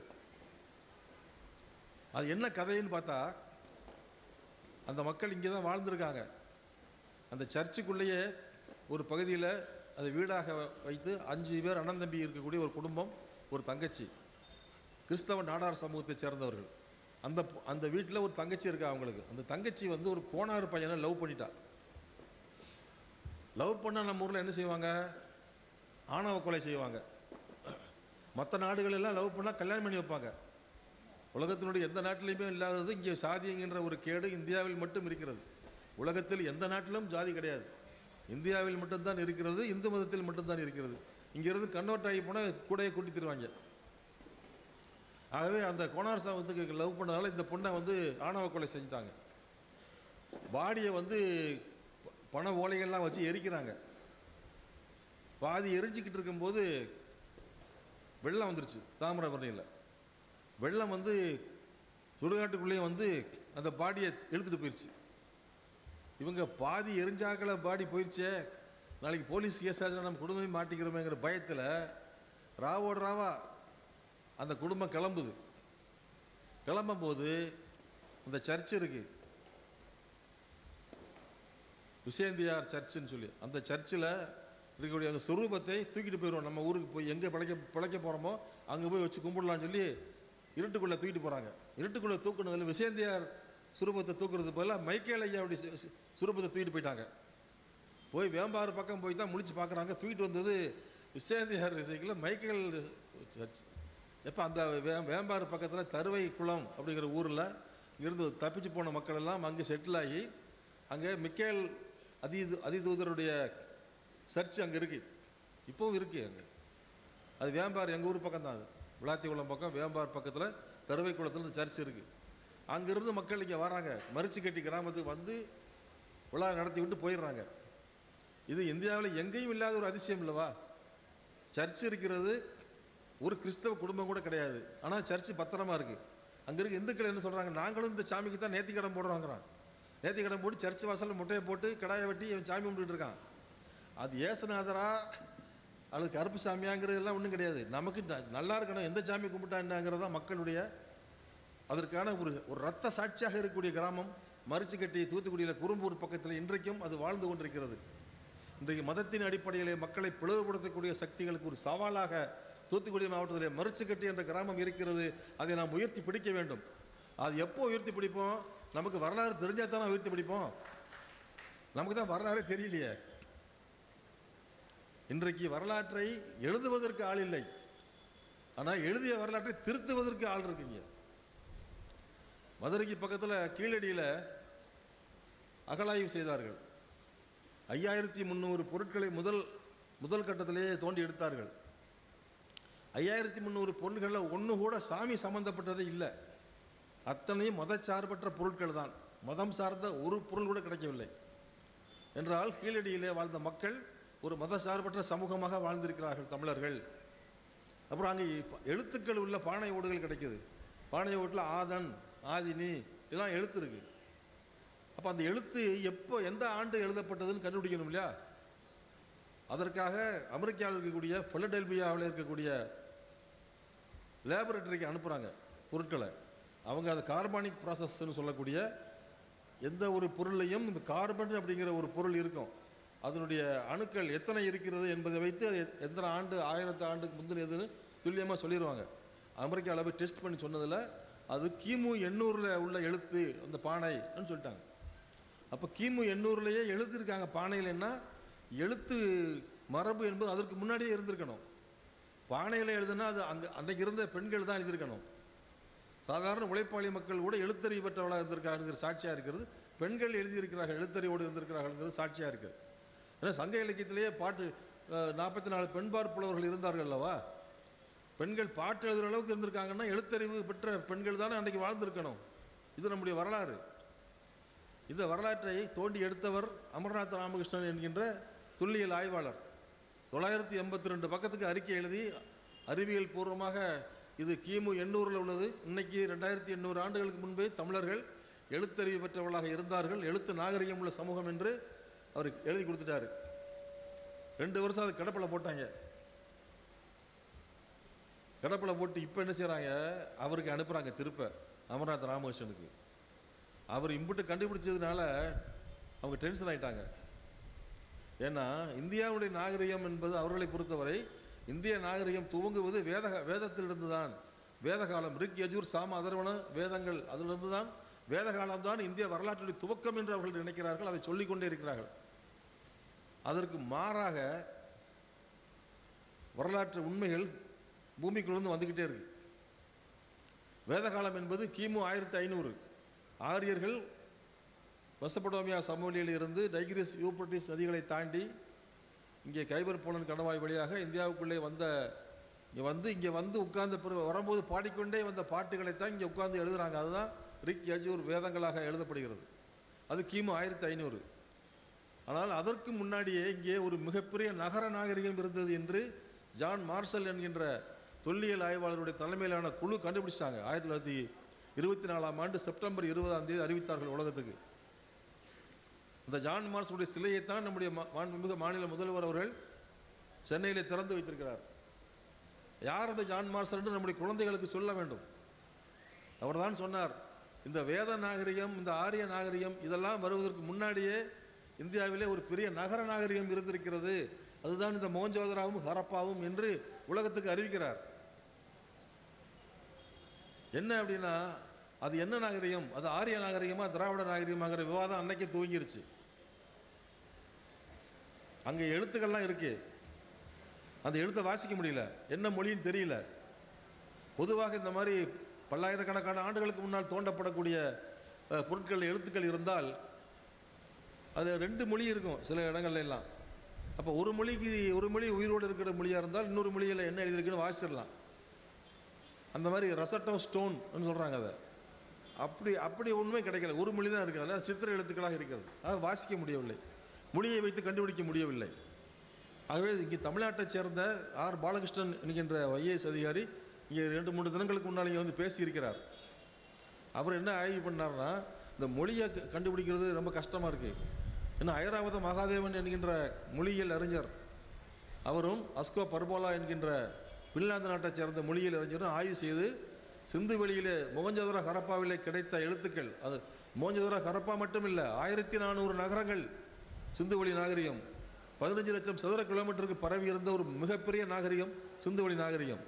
அது என்ன கதைன்னு பார்த்தா, அந்த மக்கள் இங்கே தான் வாழ்ந்திருக்காங்க. அந்த சர்ச்சுக்குள்ளேயே ஒரு பகுதியில் அது வீடாக வைத்து 5 பேர் அண்ணன் தம்பி இருக்கக்கூடிய ஒரு குடும்பம், ஒரு தங்கச்சி, கிறிஸ்தவ நாடார் சமூகத்தை சேர்ந்தவர்கள். அந்த வீட்டில் ஒரு தங்கச்சி இருக்கா அவங்களுக்கு. அந்த தங்கச்சி வந்து ஒரு கோனாறு பையனை லவ் பண்ணிட்டா. லவ் பண்ணால் நம்ம ஊரில் என்ன செய்வாங்க? ஆணவ கொலை செய்வாங்க. மற்ற நாடுகளெல்லாம் லவ் பண்ணால் கல்யாணம் பண்ணி வைப்பாங்க. உலகத்தினுடைய எந்த நாட்டிலையுமே இல்லாதது இங்கே சாதிங்கிற ஒரு கேடு இந்தியாவில் மட்டும் இருக்கிறது. உலகத்தில் எந்த நாட்டிலும் ஜாதி கிடையாது, இந்தியாவில் மட்டும்தான் இருக்கிறது, இந்து மதத்தில் மட்டும்தான் இருக்கிறது. இங்கேருந்து கன்வெர்ட் ஆகி போனால் கூடையை கூட்டி தருவாங்க. ஆகவே அந்த கோனார் சமூகத்துக்கு லவ் பண்ணதால இந்த பொண்ணை வந்து ஆணவ கொலை செஞ்சுட்டாங்க. பாடியை வந்து பண ஓலைகள்லாம் வச்சு எரிக்கிறாங்க. பாதி எரிஞ்சிக்கிட்டு இருக்கும்போது வெள்ளம் வந்துருச்சு. தாமிரபரணியில் வெள்ளம் வந்து சுடுகாட்டுக்குள்ளேயே வந்து அந்த பாடியை இழுத்துட்டு போயிடுச்சு. இவங்க பாதி எரிஞ்சாக்கள பாடி போயிடுச்சே, நாளைக்கு போலீஸ் கேஸ் ஆச்சுன்னா நம்ம குடும்பமே மாட்டிக்கிறோமேங்கிற பயத்தில் ராவோட ராவா அந்த குடும்பம் கிளம்புது. கிளம்பும்போது அந்த சர்ச் இருக்கு, விசேந்தியார் சர்ச்சுன்னு சொல்லி, அந்த சர்ச்சில் இருக்கக்கூடிய அந்த சுரூபத்தை தூக்கிட்டு போயிடுவோம். நம்ம ஊருக்கு போய் எங்கே பிழைக்க போகிறோமோ அங்கே போய் வச்சு கும்பிடலான்னு சொல்லி இருட்டுக்குள்ளே தூக்கிட்டு போகிறாங்க. இருட்டுக்குள்ளே தூக்குனதில் விசேந்தியார் சுரூபத்தை தூக்குறது பதிலாக மைக்கேல் ஐயாவுடைய சுரூபத்தை தூக்கிட்டு போயிட்டாங்க. போய் வேம்பாறு பக்கம் போய் தான் முழிச்சு பார்க்குறாங்க. தூக்கிட்டு வந்தது விசேந்தியார் இசைக்கில் மைக்கேல் சர்ச். எப்போ அந்த வேம்பாறு பக்கத்தில் தருவை குளம் அப்படிங்கிற ஊரில் இருந்து தப்பிச்சு போன மக்கள் எல்லாம் அங்கே செட்டில் ஆகி அங்கே மிக்கேல் அதிதூதருடைய சர்ச் அங்கே இருக்குது, இப்போவும் இருக்குது அங்கே. அது வேம்பார் எங்கள் ஊர் பக்கம் தான், அது விளாத்திக்குளம் பக்கம் வேம்பார் பக்கத்தில் தருவை குளத்தில் சர்ச் இருக்குது. அங்கேருந்து மக்கள் இங்கே வராங்க, மரிச்சுக்கட்டி கிராமத்துக்கு வந்து விழா நடத்தி விட்டு போயிடுறாங்க. இது இந்தியாவில் எங்கேயும் இல்லாத ஒரு அதிசயம் இல்லவா? சர்ச் இருக்கிறது ஒரு கிறிஸ்தவ குடும்பம் கூட கிடையாது, ஆனால் சர்ச்சு பத்திரமா இருக்குது. அங்கே இருக்க இந்துக்கள் என்ன சொல்கிறாங்க, நாங்களும் இந்த சாமிக்கு தான் நேர்த்திக்கடன் போடுறாங்கிறான். நேர்த்திக்கடன் போட்டு சர்ச் வாசலில் முட்டையை போட்டு கடாயை வெட்டி சாமி கும்பிட்டுட்டு இருக்கான். அது ஏசுநாதரா அல்லது கருப்பு சாமியாங்கிறதெல்லாம் ஒன்றும் கிடையாது. நமக்கு நல்லா இருக்கணும், எந்த சாமி கும்பிட்டாங்கிறது தான் மக்களுடைய அதற்கான ஒரு ரத்த சாட்சியாக இருக்கக்கூடிய கிராமம் மரிச்சுக்கட்டி தூத்துக்குடியில் குறும்பூர் பக்கத்தில் இன்றைக்கும் அது வாழ்ந்து கொண்டிருக்கிறது. இன்றைக்கு மதத்தின் அடிப்படையிலே மக்களை பிளவுபடுத்தக்கூடிய சக்திகளுக்கு ஒரு சவாலாக தூத்துக்குடி மாவட்டத்தில் மரிச்சுக்கட்டி என்ற கிராமம் இருக்கிறது. அதை நாம் உயர்த்தி பிடிக்க வேண்டும். அது எப்போ உயர்த்தி பிடிப்போம்? நமக்கு வரலாறு தெரிஞ்சால் தான் உயர்த்தி பிடிப்போம். நமக்கு தான் வரலாறே தெரியலையே. இன்றைக்கு வரலாற்றை எழுதுவதற்கு ஆள் இல்லை, ஆனால் எழுதிய வரலாற்றை திருத்துவதற்கு ஆள் இருக்குங்க. மதுரைக்கு பக்கத்தில் கீழடியில் அகழாய்வு செய்தார்கள். 5300 பொருட்களை முதல் கட்டத்திலேயே தோண்டி எடுத்தார்கள். 5300 பொருட்களில் ஒன்று கூட சாமி சம்பந்தப்பட்டதே இல்லை. அத்தனையும் மதச்சார்பற்ற பொருட்கள் தான். மதம் சார்ந்த ஒரு பொருள் கூட கிடைக்கவில்லை என்றால் கீழடியிலே வாழ்ந்த மக்கள் ஒரு மதச்சார்பற்ற சமூகமாக வாழ்ந்திருக்கிறார்கள் தமிழர்கள். அப்புறம் அங்கே எழுத்துக்கள் உள்ள பானை ஓடுகள் கிடைக்குது. பானை ஓட்டில் ஆதன் ஆதினி இதெல்லாம் எழுத்து இருக்குது. அப்போ அந்த எழுத்து எப்போ எந்த ஆண்டு எழுதப்பட்டதுன்னு கண்டுபிடிக்கணும் இல்லையா? அதற்காக அமெரிக்காவில் இருக்கக்கூடிய பிலடெல்பியாவில் இருக்கக்கூடிய லேபரேட்டரிக்கு அனுப்புகிறாங்க பொருட்களை. அவங்க அது கார்பானிக் ப்ராசஸ்ன்னு சொல்லக்கூடிய எந்த ஒரு பொருளையும் இந்த கார்பன் அப்படிங்கிற ஒரு பொருள் இருக்கும், அதனுடைய அணுக்கள் எத்தனை இருக்கிறது என்பதை வைத்து அது எத்தனை ஆண்டு 1000 ஆண்டுக்கு முந்தினதுன்னு துல்லியமாக சொல்லிடுவாங்க. அமெரிக்காவில் போய் டெஸ்ட் பண்ணி சொன்னதில் அது கிமு 800 உள்ள எழுத்து அந்த பானைன்னு சொல்லிட்டாங்க. அப்போ கிமு 800லேயே எழுதியிருக்காங்க பானையிலன்னா எழுத்து மரபு என்பது அதற்கு முன்னாடியே இருந்திருக்கணும். பானையில் எழுதுனா அது அன்றைக்கு இருந்த பெண்கள் தான் எழுதியிருக்கணும். சாதாரண உழைப்பாளி மக்கள் கூட எழுத்தறிவு பெற்றவளாக இருந்திருக்காங்கிற சாட்சியாக இருக்கிறது. பெண்கள் எழுதியிருக்கிறார்கள், எழுத்தறிவோடு இருந்திருக்கிறார்கள்ங்கிறது சாட்சியாக இருக்குது. ஏன்னா சங்க இலக்கியத்திலேயே பாட்டு 44 பெண்பார் புலவர்கள் இருந்தார்கள் அல்லவா? பெண்கள் பாட்டு எழுதுகிற அளவுக்கு இருந்திருக்காங்கன்னா எழுத்தறிவு பெற்ற பெண்கள் தானே அன்றைக்கு வாழ்ந்திருக்கணும். இது நம்முடைய வரலாறு. இந்த வரலாற்றை தோண்டி எடுத்தவர் அமர்நாத் ராமகிருஷ்ணன் என்கின்ற துல்லியல் ஆய்வாளர். 982 பக்கத்துக்கு அறிக்கை எழுதி அறிவியல் பூர்வமாக இது கிமு 800 உள்ளது. இன்னைக்கு 2800 ஆண்டுகளுக்கு முன்பே தமிழர்கள் எழுத்தறிவு பெற்றவர்களாக இருந்தார்கள், எழுத்து நாகரிகம் உள்ள சமூகம் என்று அவர் எழுதி கொடுத்துட்டாரு. 2 வருஷம் அது கிடப்பில் போட்டாங்க. கிடப்பில் போட்டு இப்போ என்ன செய்கிறாங்க, அவருக்கு அனுப்புகிறாங்க திருப்ப அமர்நாத் ராமகிருஷ்ணனுக்கு. அவர் இம்புட்டு கண்டுபிடிச்சதுனால அவங்க டென்ஷன் ஆகிட்டாங்க. ஏன்னா இந்தியாவுடைய நாகரிகம் என்பது அவர்களை பொறுத்தவரை இந்திய நாகரிகம் துவங்குவது வேதத்திலிருந்து தான். வேத காலம் ரிக் யஜூர் சாம அதர்வண வேதங்கள் அதிலிருந்து தான். வேத காலம்தான் இந்திய வரலாற்றுடைய துவக்கம் என்று அவர்கள் நினைக்கிறார்கள், அதை சொல்லிக்கொண்டே இருக்கிறார்கள். அதற்கு மாறாக வரலாற்று உண்மைகள் பூமிக்குள்ளேருந்து வந்துக்கிட்டே இருக்கு. வேத காலம் என்பது கிமு 1500. ஆரியர்கள் மெசபடோமியா சமவெளியில் இருந்து டைகிரிஸ் யூப்ரட்டிஸ் நதிகளை தாண்டி இங்கே கைபர் போலன் கணவாய் வழியாக இந்தியாவுக்குள்ளே இங்கே வந்து உட்கார்ந்த பிறகு வரும்போது பாடிக்கொண்டே வந்த பாட்டுகளைத்தான் இங்கே உட்கார்ந்து எழுதுகிறாங்க. அதுதான் ரிக் யஜூர் வேதங்களாக எழுதப்படுகிறது. அது கிமு 1500. ஆனால் அதற்கு முன்னாடியே இங்கே ஒரு மிகப்பெரிய நகர நாகரிகம் இருந்தது என்று ஜான் மார்ஷல் என்கின்ற தொல்லியல் ஆய்வாளருடைய தலைமையிலான குழு கண்டுபிடிச்சாங்க. 1924ஆம் ஆண்டு செப்டம்பர் 20ஆம் தேதி அறிவித்தார்கள் உலகத்துக்கு. இந்த ஜான் மார்ஷலுடைய சிலையைத்தான் நம்முடைய மாண்புமிகு மாநில முதல்வர் அவர்கள் சென்னையில் திறந்து வைத்திருக்கிறார். யார் அந்த ஜான் மார்ஷல் என்று நம்முடைய குழந்தைகளுக்கு சொல்ல வேண்டும். அவர் தான் சொன்னார், இந்த வேத நாகரிகம், இந்த ஆரிய நாகரிகம் இதெல்லாம் வருவதற்கு முன்னாடியே இந்தியாவிலே ஒரு பெரிய நகர நாகரிகம் இருந்திருக்கிறது. அதுதான் இந்த மோஹஞ்சதாரோவும் ஹரப்பாவும் என்று உலகத்துக்கு அறிவிக்கிறார். என்ன அப்படின்னா, அது என்ன நாகரிகம், அது ஆரிய நாகரிகமா திராவிட நாகரிகமாங்கிற விவாதம் அன்னைக்கே துவங்கிருச்சு. அங்கே எழுத்துக்கள்லாம் இருக்கு, அந்த எழுத்தை வாசிக்க முடியல, என்ன மொழின்னு தெரியல. பொதுவாக இந்த மாதிரி பல்லாயிரக்கணக்கான ஆண்டுகளுக்கு முன்னால் தோண்டப்படக்கூடிய பொருட்கள் எழுத்துக்கள் இருந்தால் அது 2 மொழி இருக்கும் சில இடங்கள்ல எல்லாம். அப்போ ஒரு மொழி உயிரோடு இருக்கிற மொழியாக இருந்தால் இன்னொரு மொழியில் என்ன எழுதியிருக்குன்னு வாசிச்சிடலாம். அந்த மாதிரி ரசட்டோ ஸ்டோன்னு சொல்கிறாங்க. அதை அப்படி ஒன்றுமே கிடைக்கல, ஒரு மொழி தான் இருக்குது, அதில் சித்திர எழுத்துக்களாக இருக்கிறது. அதை வாசிக்க முடியவில்லை, மொழியை வைத்து கண்டுபிடிக்க முடியவில்லை. ஆகவே இங்கே தமிழ்நாட்டைச் சேர்ந்த ஆர் பாலகிருஷ்ணன் என்கின்ற ஐஏஎஸ் அதிகாரி இங்கே 2-3 தினங்களுக்கு முன்னால் இங்கே வந்து பேசியிருக்கிறார். அவர் என்ன ஆய்வு பண்ணார்னா, இந்த மொழியை கண்டுபிடிக்கிறது ரொம்ப கஷ்டமாக இருக்குது. ஏன்னா ஐராவத மகாதேவன் என்கின்ற மொழியியல் அறிஞர் அவரும் அஸ்கோ பர்போலா என்கின்ற பின்லாந்து நாட்டைச் சேர்ந்த மொழியியல் அறிஞரும் ஆய்வு செய்து சிந்து வெளியிலே மொஹஞ்சதாரோ ஹரப்பாவிலே கிடைத்த எழுத்துக்கள், அது மொஹஞ்சதாரோ ஹரப்பா மட்டும் இல்லை, 1400 நகரங்கள் சிந்துவெளி நாகரிகம், 15 லட்சம் சதுர கிலோமீட்டருக்கு பரவி இருந்த ஒரு மிகப்பெரிய நாகரிகம் சிந்துவெளி நாகரிகம்.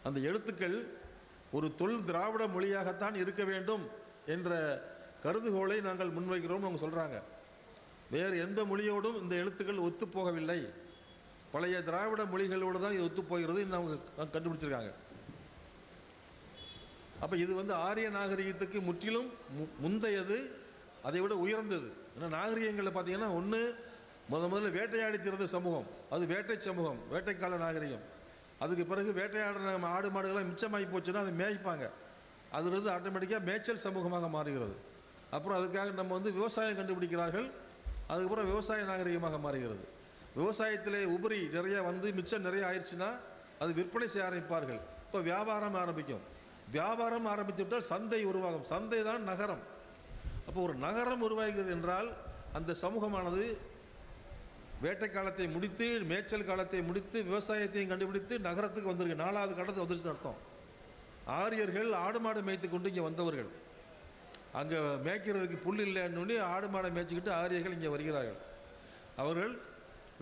அந்த எழுத்துக்கள் ஒரு தொல் திராவிட மொழியாகத்தான் இருக்க வேண்டும் என்ற கருதுகோளை நாங்கள் முன்வைக்கிறோம் அவங்க சொல்கிறாங்க. வேறு எந்த மொழியோடும் இந்த எழுத்துக்கள் ஒத்துப்போகவில்லை, பழைய திராவிட மொழிகளோடு தான் இது ஒத்துப்போகிறது அவங்க கண்டுபிடிச்சிருக்காங்க. அப்போ இது வந்து ஆரிய நாகரிகத்துக்கு முற்றிலும் முந்தையது, அதை விட உயர்ந்தது. ஏன்னா நாகரிகங்களில் பார்த்தீங்கன்னா ஒன்று முதல்ல வேட்டையாடி திறந்த சமூகம், அது வேட்டை சமூகம், வேட்டைக்கால நாகரிகம். அதுக்கு பிறகு வேட்டையாடின ஆடு மாடுகள்லாம் மிச்சமாகி போச்சுன்னா அதை மேய்ப்பாங்க, அதுலேருந்து ஆட்டோமேட்டிக்காக மேய்ச்சல் சமூகமாக மாறுகிறது. அப்புறம் அதுக்காக நம்ம வந்து விவசாயம் கண்டுபிடிக்கிறார்கள், அதுக்கப்புறம் விவசாய நாகரிகமாக மாறுகிறது. விவசாயத்திலே உபரி நிறைய வந்து மிச்சம் நிறைய ஆயிடுச்சுன்னா அது விற்பனை செய்ய ஆரம்பிப்பார்கள். இப்போ வியாபாரம் ஆரம்பிக்கும், வியாபாரம் ஆரம்பித்து விட்டால் சந்தை உருவாகும், சந்தை தான் நகரம். அப்போ ஒரு நகரம் உருவாகிறது என்றால் அந்த சமூகமானது வேட்டை காலத்தை முடித்து மேய்ச்சல் காலத்தை முடித்து விவசாயத்தையும் கண்டுபிடித்து நகரத்துக்கு வந்திருக்கு, 4வது கட்டத்துக்கு வந்துருச்சுன்னு அர்த்தம். ஆரியர்கள் ஆடு மாடு மேய்த்து கொண்டு இங்கே வந்தவர்கள், அங்கே மேய்க்கிறதுக்கு புல் இல்லைன்னு ஆடு மாடை மேய்ச்சிக்கிட்டு ஆரியர்கள் இங்கே வருகிறார்கள். அவர்கள்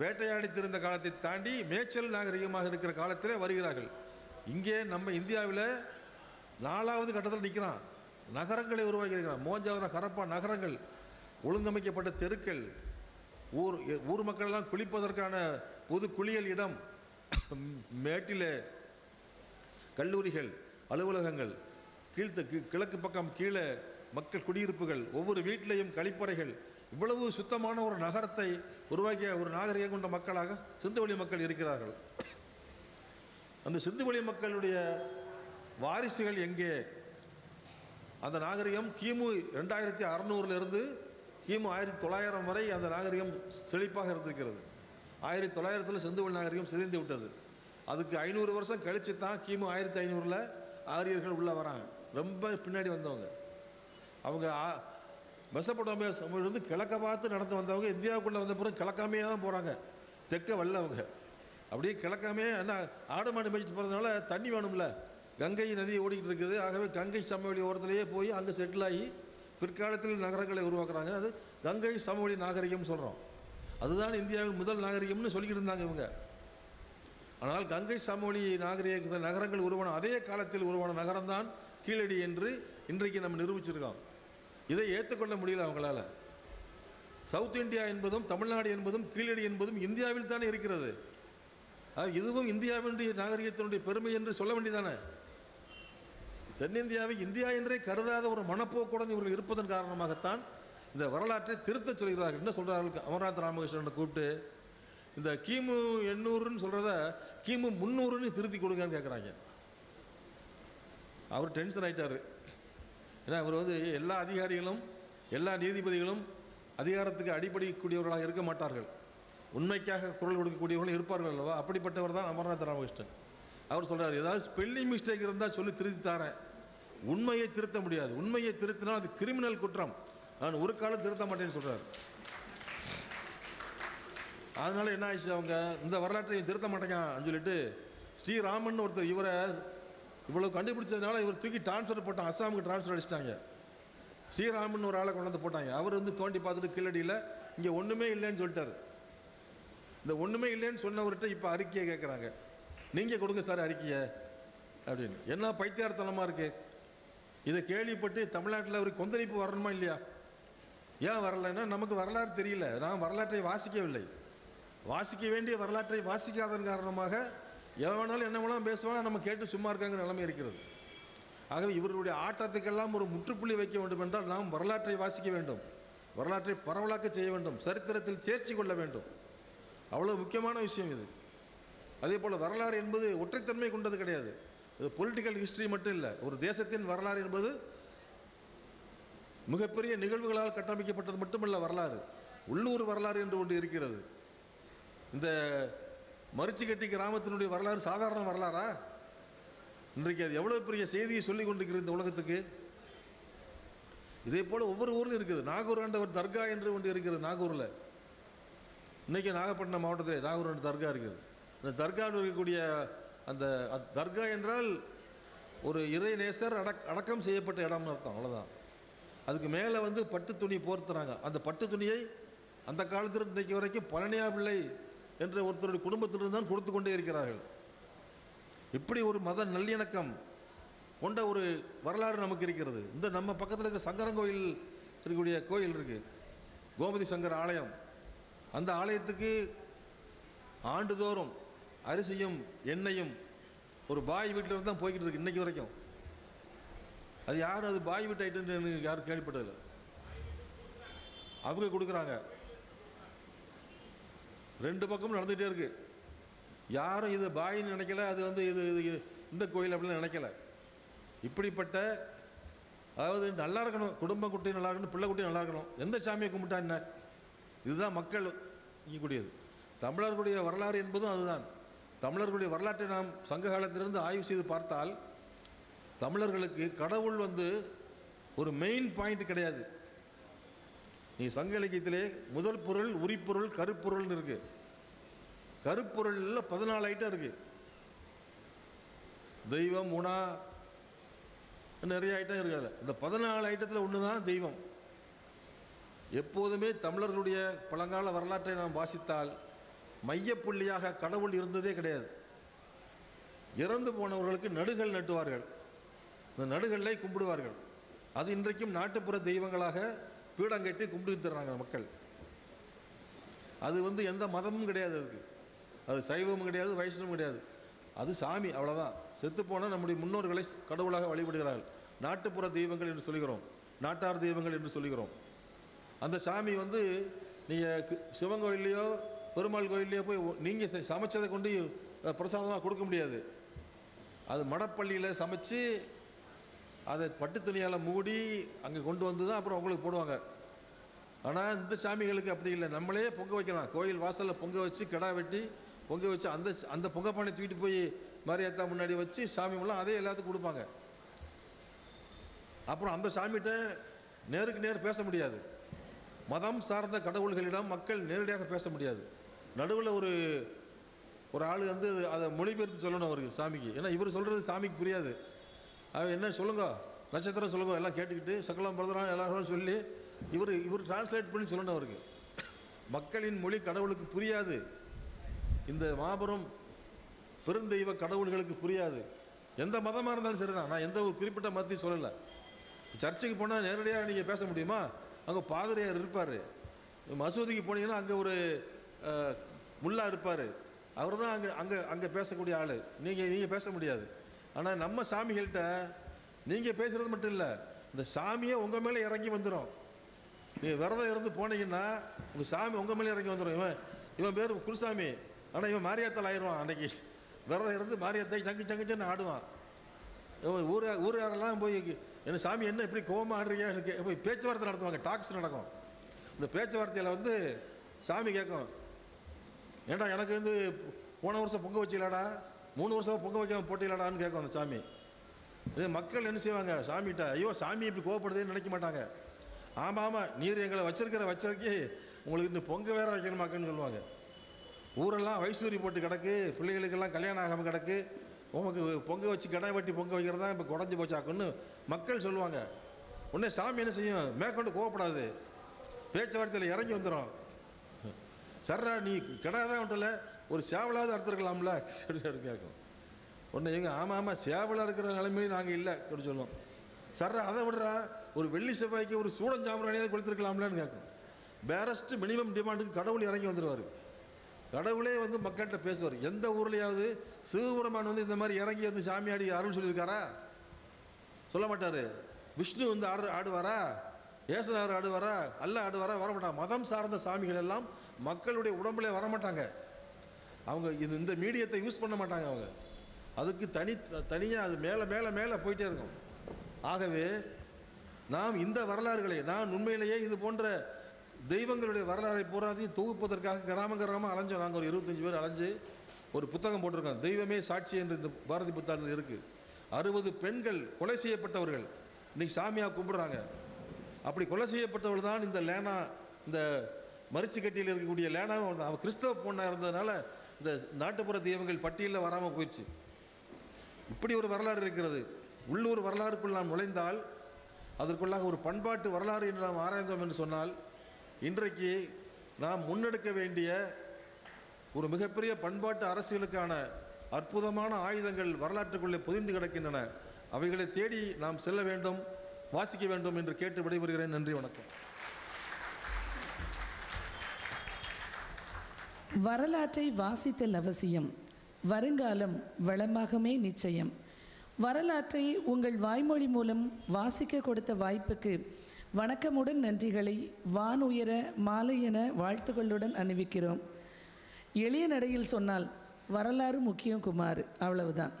வேட்டையாடி திரிந்த காலத்தை தாண்டி மேய்ச்சல் நாகரிகமாக இருக்கிற காலத்திலே வருகிறார்கள். இங்கே நம்ம இந்தியாவில் 4வது கட்டத்தில் நிற்கிறான், நகரங்களை உருவாக்கி இருக்கிறான். மோஹஞ்சதாரோ ஹரப்பா நகரங்கள், ஒழுங்கமைக்கப்பட்ட தெருக்கள், ஊர் மக்களெல்லாம் குளிப்பதற்கான பொது குளியல் இடம், மேட்டிலே கல்லூரிகள், அலுவலகங்கள், கிழக்கு பக்கம் கீழே மக்கள் குடியிருப்புகள், ஒவ்வொரு வீட்டிலையும் கழிப்பறைகள், இவ்வளவு சுத்தமான ஒரு நகரத்தை உருவாக்கிய ஒரு நாகரிகம் கொண்ட மக்களாக சிந்துவெளி மக்கள் இருக்கிறார்கள். அந்த சிந்துவெளி மக்களுடைய வாரிசுகள் எங்கே? அந்த நாகரிகம் கிமு 2600 கிமு 1900 வரை அந்த நாகரிகம் செழிப்பாக இருந்திருக்கிறது. 1900 சிந்துவெளி நாகரிகம் சிதைந்து விட்டது. அதுக்கு 500 வருஷம் கழித்து தான் கிமு 1500 ஆரியர்கள் உள்ளே வராங்க. ரொம்ப பின்னாடி வந்தவங்க அவங்க. மெசபடோமியா சமூகத்திலிருந்து கிழக்க பார்த்து நடந்து வந்தவங்க இந்தியாவுக்குள்ளே வந்த பிறகு கிழக்காமையே தான் போகிறாங்க, தெற்க வரல அவங்க. அப்படியே கிழக்காமே என்ன ஆடு மாடு மேய்ச்சிட்டு போகிறதுனால தண்ணி வேணும்ல, கங்கை நதி ஓடிக்கிட்டு இருக்குது. ஆகவே கங்கை சமவெளி ஓரத்திலேயே போய் அங்கே செட்டில் ஆகி பிற்காலத்தில் நகரங்களை உருவாக்குறாங்க. அது கங்கை சமவெளி நாகரிகம்னு சொல்கிறோம். அதுதான் இந்தியாவின் முதல் நாகரிகம்னு சொல்லிக்கிட்டு இருந்தாங்க இவங்க. ஆனால் கங்கை சமவெளி நாகரிக நகரங்கள் உருவான அதே காலத்தில் உருவான நகரம்தான் கீழடி என்று இன்றைக்கு நம்ம நிரூபிச்சிருக்கோம். இதை ஏற்றுக்கொள்ள முடியல அவங்களால. சவுத் இந்தியா என்பதும் தமிழ்நாடு என்பதும் கீழடி என்பதும் இந்தியாவில் தானே இருக்கிறது. இதுவும் இந்தியாவினுடைய நாகரிகத்தினுடைய பெருமை என்று சொல்ல வேண்டியதானே. தென்னிந்தியாவை இந்தியா என்றே கருதாத ஒரு மனப்போக்குடன் இவர்கள் இருப்பதன் காரணமாகத்தான் இந்த வரலாற்றை திருத்த சொல்கிறார்கள். என்ன சொல்கிறார்கள்? அமர்நாத் ராமகிருஷ்ணனை கூப்பிட்டு இந்த கிமு 800ன்னு சொல்கிறத கிமு 300ன்னு திருத்தி கொடுங்கன்னு கேட்குறாங்க. அவர் டென்ஷன் ஆகிட்டார். ஏன்னா அவர் வந்து எல்லா அதிகாரிகளும் எல்லா நீதிபதிகளும் அதிகாரத்துக்கு அடிப்படைக்கூடியவர்களாக இருக்க மாட்டார்கள், உண்மைக்காக குரல் கொடுக்கக்கூடியவர்களும் இருப்பார்கள் அல்லவா. அப்படிப்பட்டவர் தான் அமர்நாத் ராமகிருஷ்ணன். அவர் சொல்கிறார், ஏதாவது ஸ்பெல்லிங் மிஸ்டேக் இருந்தால் சொல்லி திருத்தி தரேன், உண்மையை திருத்த முடியாது, உண்மையை திருத்தினால் அது கிரிமினல் குற்றம், நான் ஒரு காலம் திருத்த மாட்டேன்னு சொல்கிறார். அதனால என்ன ஆயிடுச்சு, அவங்க இந்த வரலாற்றை திருத்த மாட்டேங்கன்னு சொல்லிட்டு ஸ்ரீராமன் ஒருத்தர் இவரை இவ்வளவு கண்டுபிடிச்சதுனால இவர் தூக்கி டிரான்ஸ்ஃபர் போட்டாங்க, அஸ்ஸாமுக்கு டிரான்ஸ்ஃபர் அடிச்சிட்டாங்க. ஸ்ரீராமன் ஒரு ஆளை கொண்டு வந்து போட்டாங்க. அவர் வந்து தோண்டி பார்த்துட்டு கீழடியில் இங்கே ஒன்றுமே இல்லைன்னு சொல்லிட்டார். இந்த ஒன்றுமே இல்லைன்னு சொன்னவர்கிட்ட இப்போ அறிக்கையை கேட்குறாங்க, நீங்கள் கொடுங்க சார் அறிக்கையை அப்படின்னு. என்ன பைத்தியார்த்தனமாக இருக்குது. இதை கேள்விப்பட்டு தமிழ்நாட்டில் ஒரு கொந்தளிப்பு வரணுமா இல்லையா? ஏன் வரலைன்னா நமக்கு வரலாறு தெரியல, நான் வரலாற்றை வாசிக்கவில்லை. வாசிக்க வேண்டிய வரலாற்றை வாசிக்காதன் காரணமாக எவனாலும் என்ன வேணாலும் பேசுவானா, நம்ம கேட்டு சும்மா இருக்காங்கிற நிலைமை இருக்கிறது. ஆகவே இவருடைய ஆட்டத்துக்கெல்லாம் ஒரு முற்றுப்புள்ளி வைக்க வேண்டும் என்றால் நாம் வரலாற்றை வாசிக்க வேண்டும், வரலாற்றை பரவலாக்க செய்ய வேண்டும், சரித்திரத்தில் தேர்ச்சி கொள்ள வேண்டும். அவ்வளோ முக்கியமான விஷயம் இது. அதே போல் வரலாறு என்பது ஒற்றைத்தன்மை கொண்டது கிடையாது. இது பொலிட்டிக்கல் ஹிஸ்ட்ரி மட்டும் இல்லை. ஒரு தேசத்தின் வரலாறு என்பது மிகப்பெரிய நிகழ்வுகளால் கட்டமைக்கப்பட்டது மட்டுமல்ல. வரலாறு, உள்ளூர் வரலாறு என்று ஒன்று இருக்கிறது. இந்த மரிச்சிக்கட்டி கிராமத்தினுடைய வரலாறு சாதாரண வரலாறா? இன்றைக்கு அது எவ்வளோ பெரிய செய்தியை சொல்லிக் கொண்டிருக்கிற இந்த உலகத்துக்கு. இதே போல் ஒவ்வொரு ஊரிலும் இருக்குது. நாகூர் ஆண்டவர் தர்கா என்று ஒன்று இருக்கிறது நாகூரில். இன்றைக்கி நாகப்பட்டினம் மாவட்டத்தில் நாகூர் ஆண்டு தர்கா இருக்குது. இந்த தர்காவில் இருக்கக்கூடிய அந்த தர்கா என்றால் ஒரு இறை நேசர் அடக்கம் செய்யப்பட்ட இடம்னு அர்த்தம், அவ்வளோதான். அதுக்கு மேலே வந்து பட்டு துணி போர்த்துறாங்க. அந்த பட்டு துணியை அந்த காலத்திலிருந்து இன்றைக்கு வரைக்கும் பழனியா பிள்ளை என்ற ஒருத்தருடைய குடும்பத்திலிருந்து தான் கொடுத்து கொண்டே இருக்கிறார்கள். இப்படி ஒரு மத நல்லிணக்கம் கொண்ட ஒரு வரலாறு நமக்கு இருக்கிறது. இந்த நம்ம பக்கத்தில் இருக்கிற சங்கரங்கோயில் இருக்கக்கூடிய கோயில் இருக்குது, கோமதி சங்கர் ஆலயம். அந்த ஆலயத்துக்கு ஆண்டுதோறும் அரிசியும் எண்ணெயும் ஒரு பாய் வீட்டில் தான் போய்கிட்டு இருக்கு இன்றைக்கு வரைக்கும். அது யாரும் அது பாய் வீட்டு ஐட்டம் யாரும் கேள்விப்பட்டதில்லை. அவங்க கொடுக்குறாங்க. 2 பக்கமும் நடந்துகிட்டே இருக்கு. யாரும் இது பாயின்னு நினைக்கல, அது வந்து இது இந்த கோயில் அப்படின்னு நினைக்கல. இப்படிப்பட்ட, அதாவது நல்லா இருக்கணும், குடும்ப குட்டி நல்லா இருக்கணும், பிள்ளை குட்டி நல்லா இருக்கணும், எந்த சாமியை கும்பிட்டா என்ன, இதுதான் மக்கள் இயக்கூடியது. தமிழர்களுடைய வரலாறு என்பதும் அதுதான். தமிழர்களுடைய வரலாற்றை நாம் சங்க காலத்திலிருந்து ஆய்வு செய்து பார்த்தால் தமிழர்களுக்கு கடவுள் வந்து ஒரு மெயின் பாயிண்ட் கிடையாது. நீ சங்க இலக்கியத்திலே முதல் பொருள், உரிப்பொருள், கருப்பொருள்னு இருக்கு. கருப்பொருளில் 14 ஐட்டம் இருக்கு. தெய்வம், உணா, நிறைய ஐட்டம் இருக்காது. இந்த 14 ஐட்டத்தில் ஒன்று தான் தெய்வம். எப்போதுமே தமிழர்களுடைய பழங்கால வரலாற்றை நாம் வாசித்தால் மையப்புள்ளியாக கடவுள் இருந்ததே கிடையாது. இறந்து போனவர்களுக்கு நடுகள் நட்டுவார்கள், இந்த நடுகளை கும்பிடுவார்கள். அது இன்றைக்கும் நாட்டுப்புற தெய்வங்களாக பீடம் கட்டி கும்பிட்டு தர்றாங்க மக்கள். அது வந்து எந்த மதமும் கிடையாது, அதுக்கு அது சைவமும் கிடையாது, வைஷ்ணவம் கிடையாது, அது சாமி, அவ்வளோதான். செத்துப்போனால் நம்முடைய முன்னோர்களை கடவுளாக வழிபடுகிறார்கள். நாட்டுப்புற தெய்வங்கள் என்று சொல்லுகிறோம், நாட்டார் தெய்வங்கள் என்று சொல்லுகிறோம். அந்த சாமி வந்து நீங்கள் சிவன் கோயில்லையோ பெருமாள் கோயில்லையோ போய் நீங்கள் சமைச்சதை கொண்டு பிரசாதமாக கொடுக்க முடியாது. அது மடப்பள்ளியில் சமைச்சு அதை பட்டு துணியால் மூடி அங்கே கொண்டு வந்து தான் அப்புறம் அவங்களுக்கு போடுவாங்க. ஆனால் இந்த சாமிகளுக்கு அப்படி இல்லை, நம்மளே பொங்க வைக்கலாம். கோயில் வாசலில் பொங்க வச்சு கிடா வெட்டி பொங்க வச்சு அந்த பொங்கப்பானை தூக்கிட்டு போய் மாரியாத்தா முன்னாடி வச்சு சாமி மூலம் அதே எல்லாத்துக்கும் கொடுப்பாங்க. அப்புறம் அந்த சாமிகிட்ட நேருக்கு நேர் பேச முடியாது. மதம் சார்ந்த கடவுள்களிடம் மக்கள் நேரடியாக பேச முடியாது. நடுவில் ஒரு ஆள் வந்து அதை மொழிபெயர்த்து சொல்லணும் அவருக்கு, சாமிக்கு. ஏன்னா இவர் சொல்கிறது சாமிக்கு புரியாது. அது என்ன சொல்லுங்க, நட்சத்திரம் சொல்லுங்க, எல்லாம் கேட்டுக்கிட்டு சக்கலம் பிரதரம் எல்லாரும் சொல்லி இவர் டிரான்ஸ்லேட் பண்ணி சொல்லணும் அவருக்கு. மக்களின் மொழி கடவுளுக்கு புரியாது. இந்த மாபெரும் பெருந்தெய்வ கடவுள்களுக்கு புரியாது. எந்த மதமாக இருந்தாலும் சரிதான். நான் எந்த ஒரு குறிப்பிட்ட மதத்தையும் சொல்லலை. சர்ச்சுக்கு போனால் நேரடியாக நீங்கள் பேச முடியுமா? அங்கே பாதிரியார் இருப்பார். மசூதிக்கு போனீங்கன்னா அங்கே ஒரு முல்லா இருப்பார். அவர் தான் அங்கே பேசக்கூடிய ஆள். நீங்கள் பேச முடியாது. ஆனால் நம்ம சாமிகள்கிட்ட நீங்கள் பேசுகிறது மட்டும் இல்லை, இந்த சாமியை உங்கள் மேலே இறங்கி வந்துடும். நீங்கள் விரதம் இருந்து போனீங்கன்னா உங்கள் சாமி உங்கள் மேலே இறங்கி வந்துடும். இவன் பேர் குருசாமி, ஆனால் இவன் மாரியாத்தால் ஆயிடுவான். அன்றைக்கி விரதம் இருந்து மாரியாத்தை சங்குன்னு ஆடுவான். ஊராரெல்லாம் போய் என்ன சாமி என்ன இப்படி கோவமாக ஆடுறீங்க எனக்கு போய் பேச்சுவார்த்தை நடத்துவாங்க. டாக்ஸ் நடக்கும். இந்த பேச்சுவார்த்தையில் வந்து சாமி கேட்கும், ஏன்டா எனக்கு வந்து போன வருஷம் பொங்க வச்சிடலாடா, 3 வருஷம் பொங்க வைக்காம போட்டிடலாடான்னு கேட்கும் அந்த சாமி. இது மக்கள் என்ன செய்வாங்க சாமிகிட்ட, ஐயோ சாமி இப்படி கோவப்படுதுன்னு நினைக்க மாட்டாங்க. ஆமாம் நீர் எங்களை வச்சிருக்கி உங்களுக்கு இன்னும் பொங்க வேற வைக்கணுமாக்குன்னு சொல்லுவாங்க. ஊரெல்லாம் வைசூரி போட்டு கிடக்கு, பிள்ளைகளுக்கெல்லாம் கல்யாணம் ஆகாமல் கிடக்கு, உமக்கு பொங்க வச்சு கடை வெட்டி பொங்க வைக்கிறதா இப்போ குறைஞ்சி போச்சாக்குன்னு மக்கள் சொல்லுவாங்க. உடனே சாமி என்ன செய்யும், மேற்கொண்டு கோவப்படாது, பேச்சுவார்த்தையில் இறங்கி வந்துடும். சர்ரா நீ கிடாதான் விட்டல ஒரு சேவலாவது அறுத்துருக்கலாம்ல அப்படின்னு கேட்கும். ஒன்று எங்க ஆமாம் சேவலாக இருக்கிற நிலைமையும் நாங்கள் இல்லை அப்படின்னு சொல்லுவோம். சர்ரா அதை விடுறா ஒரு வெள்ளி செவ்வாய்க்கு ஒரு சூடஞ்சாம்பராணியாவது கொடுத்துருக்கலாம்லான்னு கேட்கும். பேரஸ்ட் மினிமம் டிமாண்டுக்கு கடவுள் இறங்கி வந்துடுவார். கடவுளே வந்து மக்கள்கிட்ட பேசுவார். எந்த ஊர்லேயாவது சிவபெருமான் வந்து இந்த மாதிரி இறங்கி வந்து சாமியாடி அருள் சொல்லியிருக்காரா? சொல்ல மாட்டார். விஷ்ணு வந்து ஆடுவாரா? ஏசுனார் ஆடுவாரா? அல்ல ஆடுவாரா? வரமாட்டாங்க. மதம் சார்ந்த சாமிகள் எல்லாம் மக்களுடைய உடம்புல வரமாட்டாங்க. அவங்க இந்த மீடியத்தை யூஸ் பண்ண மாட்டாங்க. அவங்க அதுக்கு தனியாக அது மேலே மேலே மேலே போயிட்டே இருக்கும். ஆகவே நாம் இந்த வரலாறுகளை நான் உண்மையிலேயே இது போன்ற தெய்வங்களுடைய வரலாறை பூராத்தையும் தொகுப்பதற்காக கிராமமாக அலைஞ்சோம். நாங்கள் ஒரு 25 பேர் அலைஞ்சு ஒரு புத்தகம் போட்டிருக்கோம். தெய்வமே சாட்சி என்று இந்த பாரதி புத்தாண்டில் இருக்குது. 60 பெண்கள் கொலை செய்யப்பட்டவர்கள் இன்னைக்கு சாமியாக கும்பிடுறாங்க. அப்படி கொலை செய்யப்பட்டவர்கள் தான் இந்த லேனா, இந்த மரிச்சுக்கட்டியில் இருக்கக்கூடிய லேனா. அவன் கிறிஸ்தவ பொண்ணாக இருந்ததுனால இந்த நாட்டுப்புற தெய்வங்கள் பட்டியலில் வராமல் போயிடுச்சு. இப்படி ஒரு வரலாறு இருக்கிறது. உள்ளூர் வரலாறுக்குள் நாம் நுழைந்தால் அதற்குள்ளாக ஒரு பண்பாட்டு வரலாறு என்று நாம் ஆராய்ந்தோம் என்று சொன்னால், இன்றைக்கு நாம் முன்னெடுக்க வேண்டிய ஒரு மிகப்பெரிய பண்பாட்டு அரசியலுக்கான அற்புதமான ஆயுதங்கள் வரலாற்றுக்குள்ளே பொதிந்து கிடக்கின்றன. அவைகளை தேடி நாம் செல்ல வேண்டும், வாசிக்க வேண்டும் என்று கேட்டு விடைபெறுகிறேன். நன்றி, வணக்கம். வரலாற்றை வாசித்தல் அவசியம், வருங்காலம் வளமாகவே நிச்சயம். வரலாற்றை உங்கள் வாய்மொழி மூலம் வாசிக்க கொடுத்த வாய்ப்புக்கு வணக்கமுடன் நன்றிகளை வானுயர மாலை என வாழ்த்துக்களுடன் அணிவிக்கிறோம். எளிய நடையில் சொன்னால் வரலாறு முக்கியம் குமார், அவ்வளவுதான்.